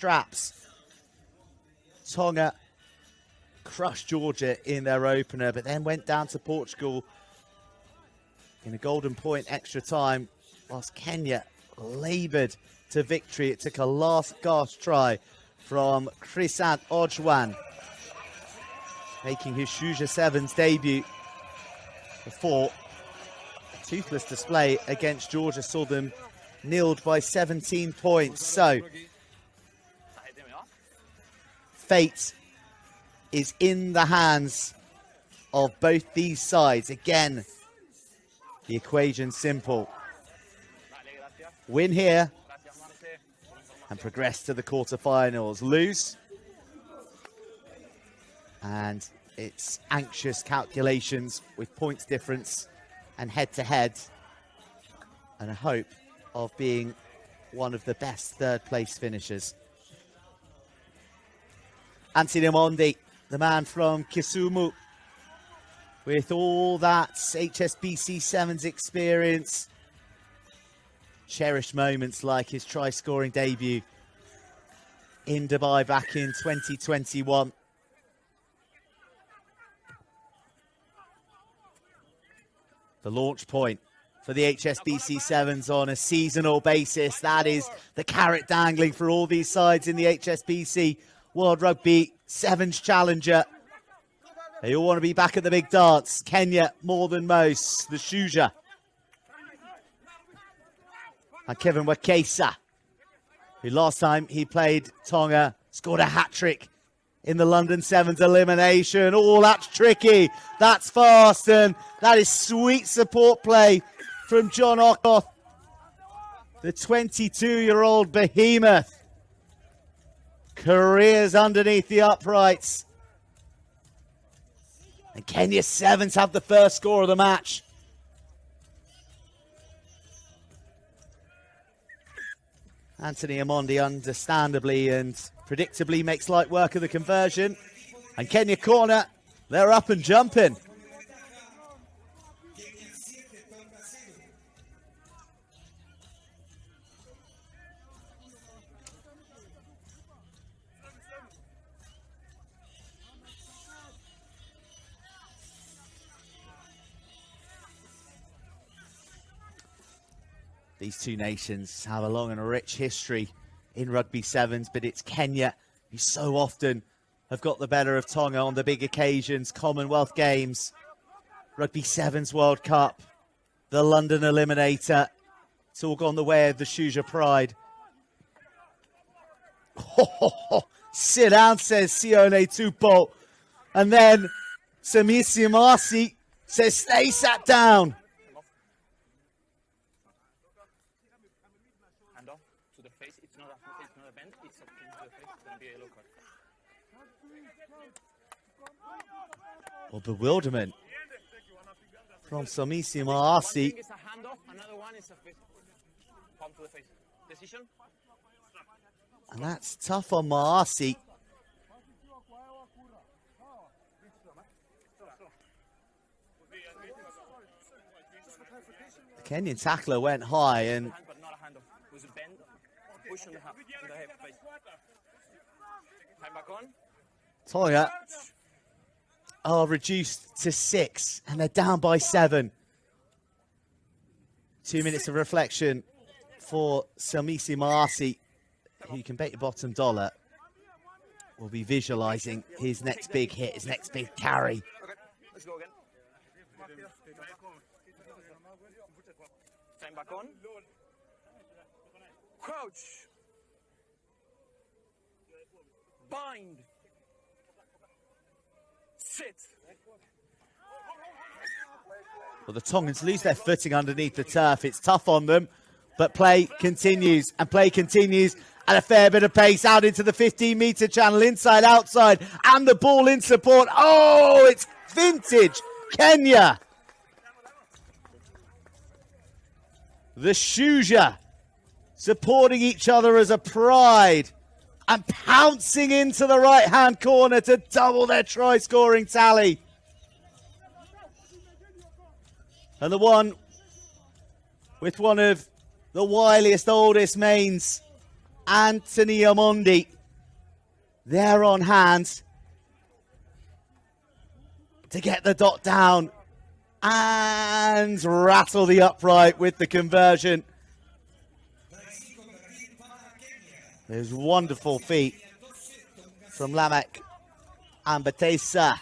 straps. Tonga crushed Georgia in their opener, but then went down to Portugal in a golden point extra time, whilst Kenya laboured to victory. It took a last gasp try from Chrisant Ojwan, making his Shuja Sevens debut before a toothless display against Georgia saw them nilled by 17 points. So fate is in the hands of both these sides. Again, the equation simple. Win here and progress to the quarterfinals. Lose and it's anxious calculations with points difference and head-to-head and a hope of being one of the best third-place finishers. Anthony Omondi, the man from Kisumu, with all that HSBC Sevens experience, cherished moments like his try-scoring debut in Dubai back in 2021. The launch point for the HSBC Sevens on a seasonal basis. That is the carrot dangling for all these sides in the HSBC World Rugby Sevens Challenger. They all want to be back at the big dance. Kenya more than most. The Shuja. And Kevin Wakesa, who last time he played Tonga, scored a hat-trick in the London Sevens elimination. Oh, that's tricky. That's fast. And that is sweet support play from John Okoth, the 22-year-old behemoth. Careers underneath the uprights. And Kenya Sevens have the first score of the match. Anthony Omondi understandably and predictably makes light work of the conversion. And Kenya corner, they're up and jumping. These two nations have a long and a rich history in Rugby Sevens, but it's Kenya who so often have got the better of Tonga on the big occasions, Commonwealth Games, Rugby Sevens World Cup, the London Eliminator. It's all gone the way of the Shuja Pride. Sit down, says Sione Tupou. And then Samisi Marcy says, stay sat down. Or bewilderment from Samisi Maasi. And that's tough on Maasi. The Kenyan tackler went high and Tonga are reduced to 6 and they're down by 7. 2 minutes of reflection for Samisi Maasi, who you can bet your bottom dollar will be visualizing his next big hit, his next big carry. Okay, let's go again. Time back on. Crouch. Bind. Sit. Well, the Tongans lose their footing underneath the turf. It's tough on them, but play continues and play continues at a fair bit of pace out into the 15-meter channel, inside, outside, and the ball in support. Oh, it's vintage Kenya. The Shuja supporting each other as a pride and pouncing into the right-hand corner to double their try-scoring tally. And the one with one of the wiliest, oldest mains Anthony Amondi. They're on hand to get the dot down and rattle the upright with the conversion. There's wonderful feet from Lamek Ambatesa,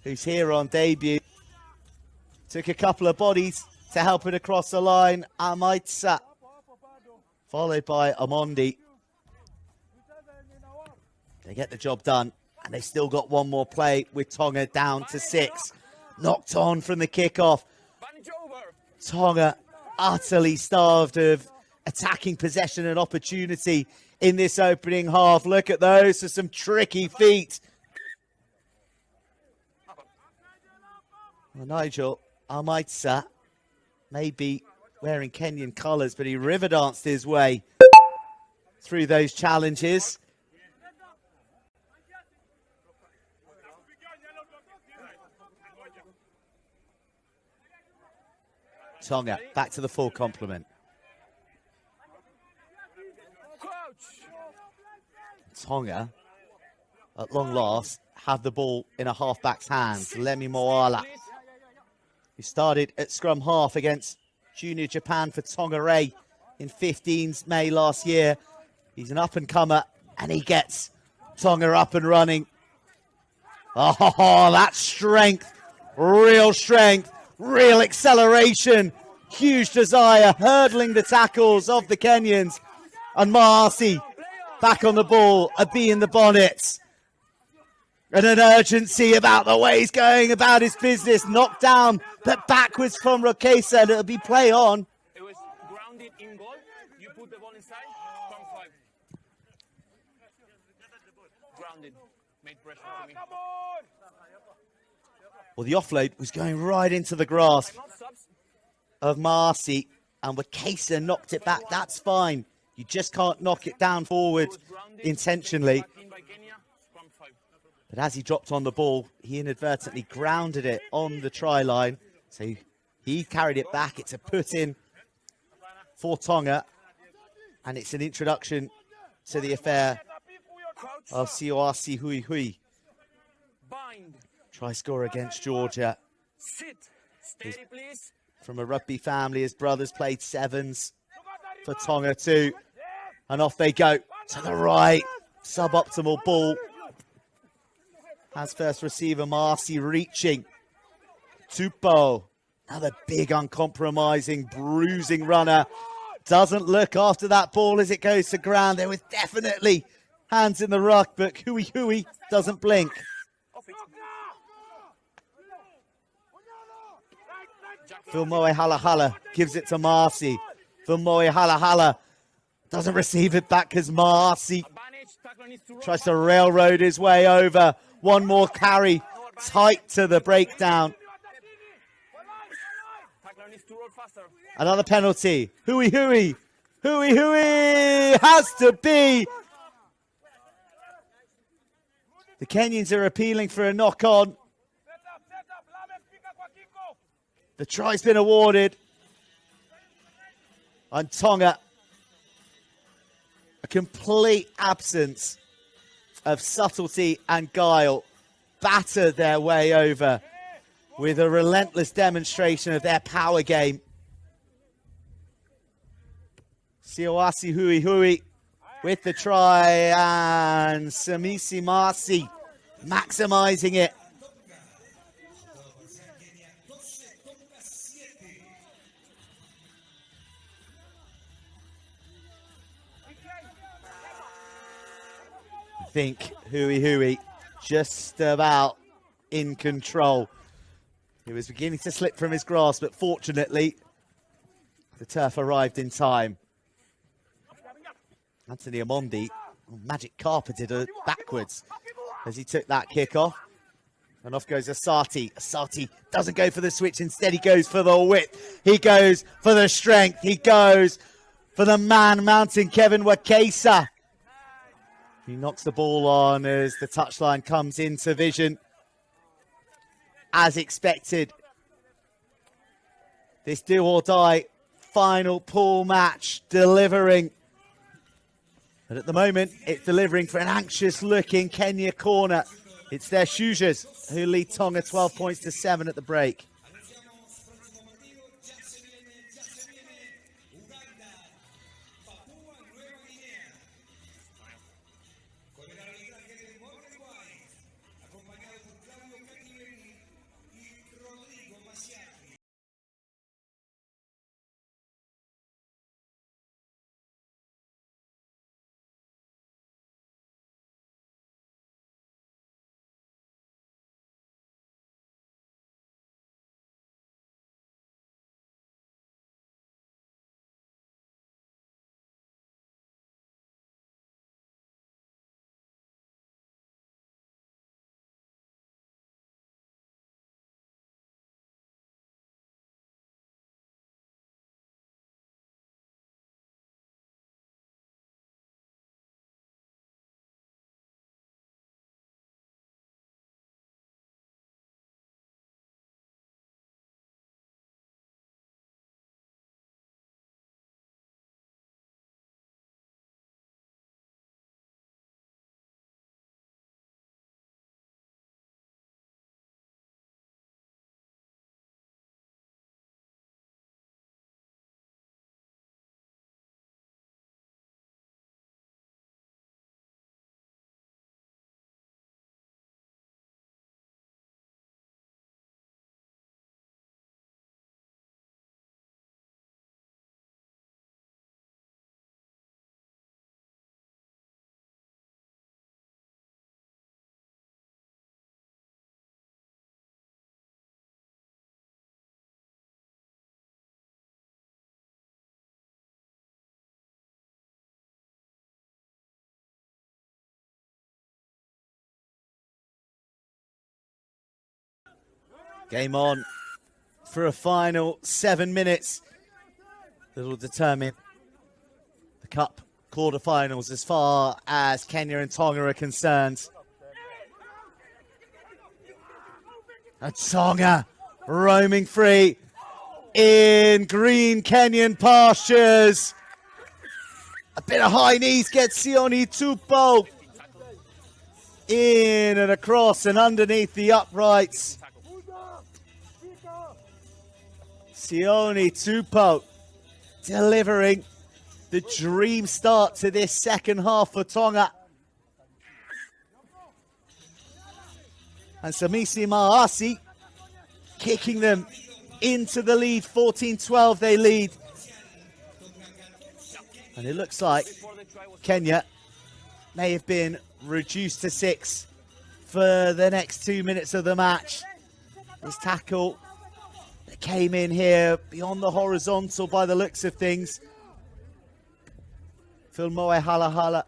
who's here on debut. Took a couple of bodies to help it across the line. Amaitsa, followed by Amondi. They get the job done, and they still got one more play with Tonga down to 6. Knocked on from the kickoff. Tonga utterly starved of attacking possession and opportunity in this opening half. Look at those for some tricky feet. Well, Nigel Amaitsa may be wearing Kenyan colours, but he river danced his way through those challenges. Tonga back to the full complement. Tonga, at long last, have the ball in a halfback's hands. Lemi Moala, who started at scrum half against Junior Japan for Tongarei in 15's May last year. He's an up-and-comer, and he gets Tonga up and running. Oh, that strength, real acceleration, huge desire, hurdling the tackles of the Kenyans. And Marcy back on the ball, a bee in the bonnet. And an urgency about the way he's going about his business. Knocked down, but backwards from Rokesa, and it'll be play on. It was grounded in goal. You put the ball inside, come 5. Grounded, made pressure for me. Well, the offload was going right into the grasp of Marcy, and Rokesa knocked it back. That's fine. You just can't knock it down forward intentionally. But as he dropped on the ball, he inadvertently grounded it on the try line. So he carried it back. It's a put in for Tonga. And it's an introduction to the affair of Sioasi Hui Hui. Try score against Georgia. From a rugby family, his brothers played 7s for Tonga too. And off they go to the right. Suboptimal ball. As first receiver, Marcy reaching. Tupo, another big, uncompromising, bruising runner. Doesn't look after that ball as it goes to ground. There was definitely hands in the ruck, but Hui doesn't blink. Filmoe Halahala gives it to Marcy. Filmoe Halahala doesn't receive it back because Marcy tries to railroad his way over. One more carry, tight to the breakdown. Another penalty. Hui has to be. The Kenyans are appealing for a knock-on. The try's been awarded. And Tonga, a complete absence of subtlety and guile, battered their way over with a relentless demonstration of their power game. Sioasi Hui with the try, and Samisi Marcy maximizing it. I think Hui just about in control. He was beginning to slip from his grasp, but fortunately the turf arrived in time. Anthony Amondi magic carpeted it backwards as he took that kick off. And off goes Asati. Asati doesn't go for the switch. Instead, he goes for the width. He goes for the strength. He goes for the man mountain, Kevin Wakesa. He knocks the ball on as the touchline comes into vision. As expected, this do or die final pool match delivering But at the moment, it's delivering for an anxious-looking Kenya corner. It's their Shooters who lead Tonga 12 points to 7 at the break. Game on for a final 7 minutes that will determine the Cup quarterfinals as far as Kenya and Tonga are concerned. And Tonga roaming free in green Kenyan pastures. A bit of high knees gets Sione Tupo in and across and underneath the uprights. Sione Tupo delivering the dream start to this second half for Tonga. And Samisi Maasi kicking them into the lead. 14-12 they lead. And it looks like Kenya may have been reduced to 6 for the next 2 minutes of the match. This tackle that came in here beyond the horizontal by the looks of things. Filmoe Halahala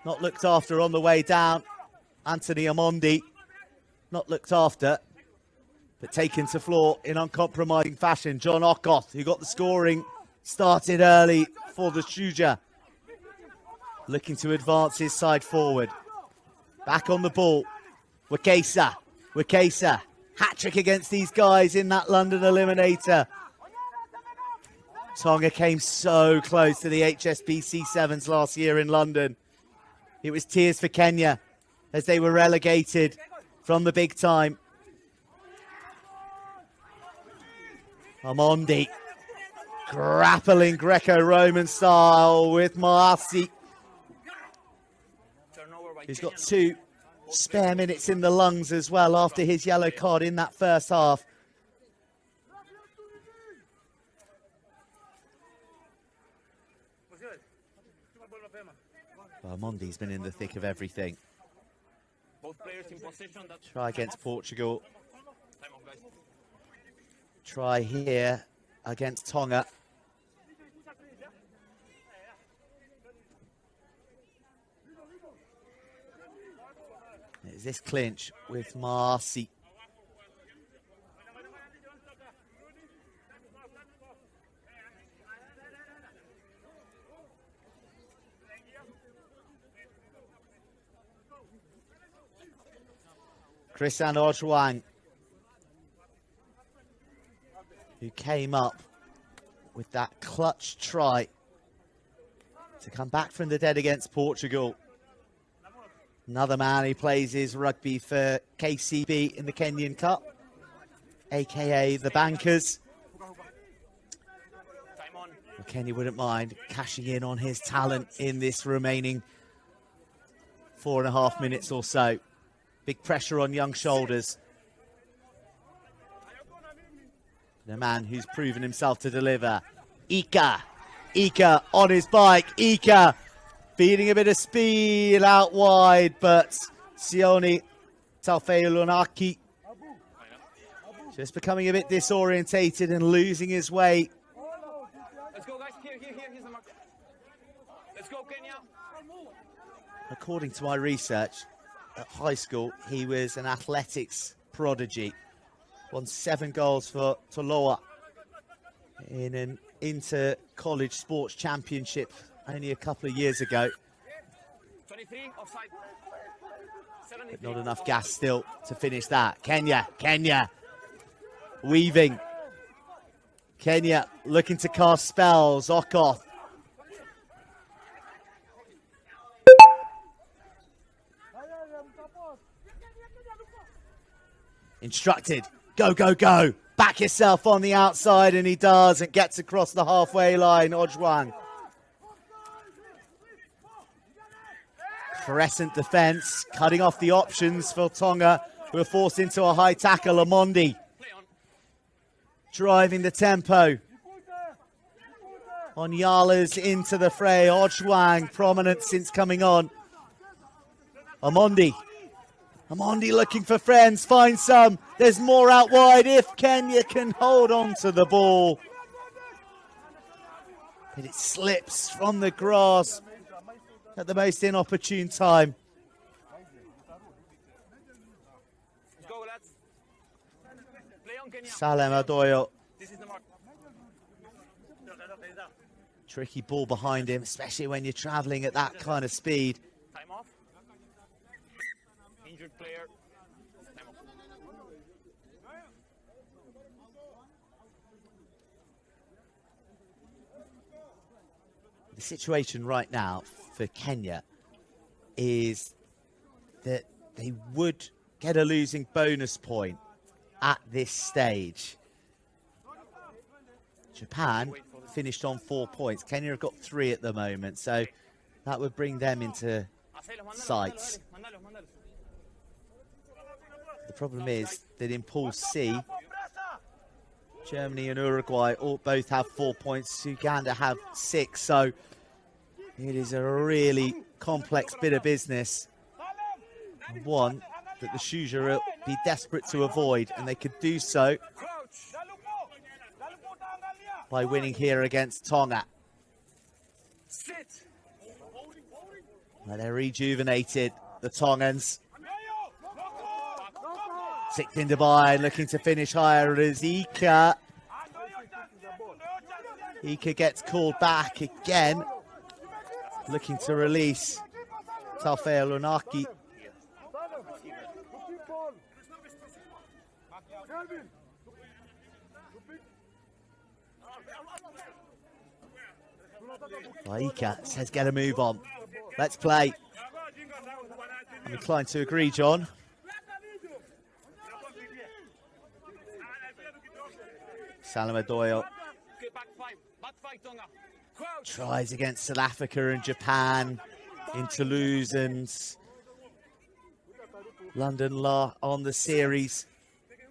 not looked after on the way down. Anthony Amondi not looked after, but taken to floor in uncompromising fashion. John Okoth, who got the scoring started early for the Shuja, looking to advance his side forward. Back on the ball, Wakesa, hat-trick against these guys in that London Eliminator. Tonga came so close to the HSBC Sevens last year in London. It was tears for Kenya as they were relegated from the big time. Amondi grappling Greco-Roman style with Maasi. He's got 2 spare minutes in the lungs as well after his yellow card in that first half. Well, Mondi's been in the thick of everything. Both players in possession. Try against Portugal. Try here against Tonga. There's this clinch with Maasi. Christian Ojwang, who came up with that clutch try to come back from the dead against Portugal. Another man who plays his rugby for KCB in the Kenyan Cup, aka the Bankers. Well, Kenya wouldn't mind cashing in on his talent in this remaining 4.5 minutes or so. Big pressure on young shoulders. The man who's proven himself to deliver, Ika. Ika on his bike. Ika feeding a bit of speed out wide, but Sione Taufeulunaki just becoming a bit disorientated and losing his way. Let's go, guys. Here's the mark. Let's go, Kenya. According to my research, at high school, he was an athletics prodigy. Won 7 goals for Toloa in an inter-college sports championship only a couple of years ago. 23, offside. But not enough gas still to finish that. Kenya weaving. Kenya looking to cast spells. Okoth. Instructed. Go, go, go. Back yourself on the outside, and he does, and gets across the halfway line. Ojwang. Crescent defence, cutting off the options for Tonga, who are forced into a high tackle. Amondi driving the tempo. Onyala's into the fray. Ojwang, prominent since coming on. Amondi looking for friends, finds some. There's more out wide if Kenya can hold on to the ball. But it slips from the grasp at the most inopportune time. Let's go, lads. Play on, Kenya. Salem Adoyo. This is the mark. Tricky ball behind him, especially when you're travelling at that kind of speed. Time off. Injured player. Time off. The situation right now for Kenya is that they would get a losing bonus point at this stage. Japan finished on 4 points. Kenya have got 3 at the moment, so that would bring them into sights. The problem is that in Pool C, Germany and Uruguay both have 4 points. Uganda have 6, so it is a really complex bit of business. And one that the Shuja will be desperate to avoid, and they could do so by winning here against Tonga. Well, they're rejuvenated, the Tongans. 6th in Dubai, looking to finish higher as Ika. Ika gets called back again, looking to release Taufeulunaki. Ika says get a move on. Let's play. I'm inclined to agree, John. Salama Doyle tries against South Africa and Japan in Toulouse and London on the series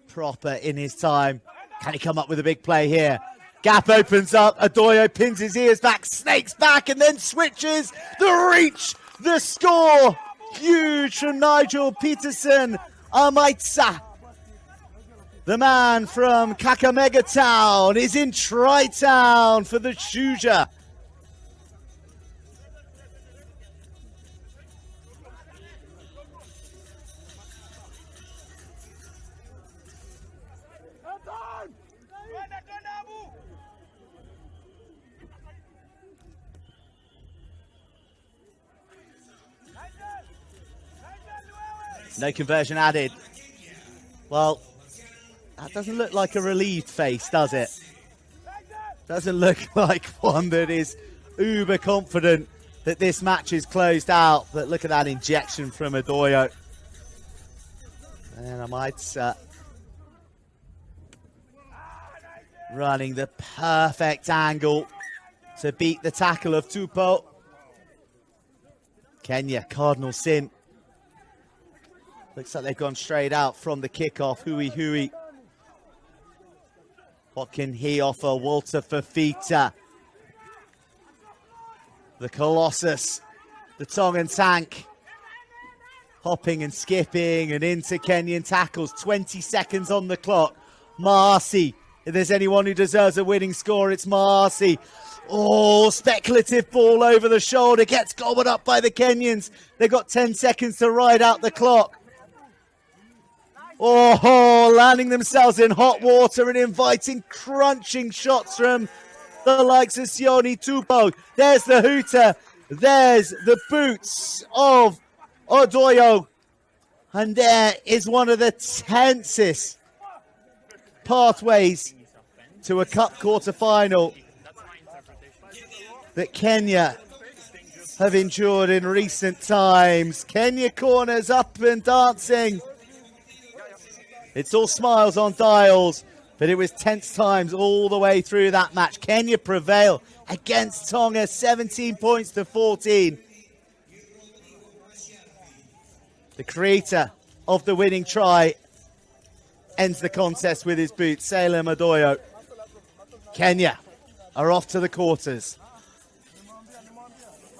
proper in his time. Can he come up with a big play here? Gap opens up, Adoyo pins his ears back, snakes back, and then switches. The reach, the score, huge from Nigel Peterson. Amaitsa, the man from Kakamega Town, is in Tri-Town for the Shuja. No conversion added. Well, that doesn't look like a relieved face, does it? Doesn't look like one that is uber confident that this match is closed out. But look at that injection from Adoyo. And I might running the perfect angle to beat the tackle of Tupou. Kenya, cardinal sin. Looks like they've gone straight out from the kickoff. Hui. What can he offer? Walter Fafita. The Colossus, the Tongan tank. Hopping and skipping and into Kenyan tackles. 20 seconds on the clock. Marcy. If there's anyone who deserves a winning score, it's Marcy. Oh, speculative ball over the shoulder. Gets gobbled up by the Kenyans. They've got 10 seconds to ride out the clock. Oh, landing themselves in hot water and inviting crunching shots from the likes of Sione Tupou. There's the hooter. There's the boots of Adoyo. And there is one of the tensest pathways to a cup quarter-final that Kenya have endured in recent times. Kenya corners up and dancing. It's all smiles on dials, but it was tense times all the way through that match. Kenya prevail against Tonga, 17 points to 14. The creator of the winning try ends the contest with his boot, Salem Adoyo. Kenya are off to the quarters.